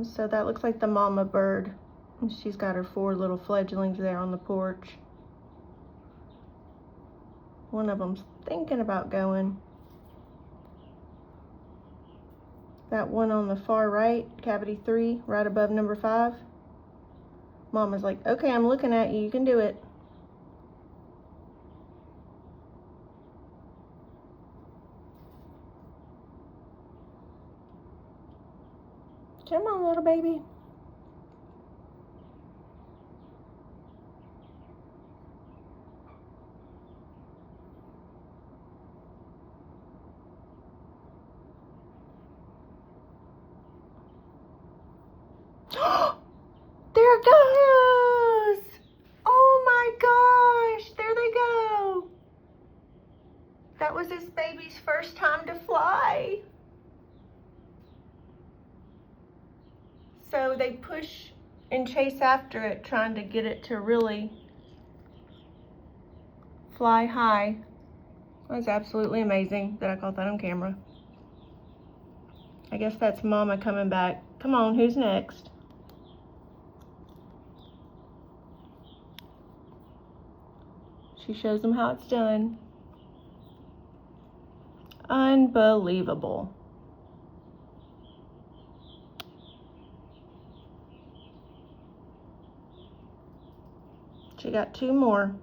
So that looks like the mama bird. And she's got her 4 little fledglings there on the porch. One of them's thinking about going. That one on the far right, cavity 3, right above number 5. Mama's like, okay, I'm looking at you, you can do it. Come on, little baby. There it goes! Oh my gosh, there they go. That was this baby's first time to fly. So they push and chase after it, trying to get it to really fly high. That's absolutely amazing that I caught that on camera. I guess that's Mama coming back. Come on, who's next? She shows them how it's done. Unbelievable. She got 2 more.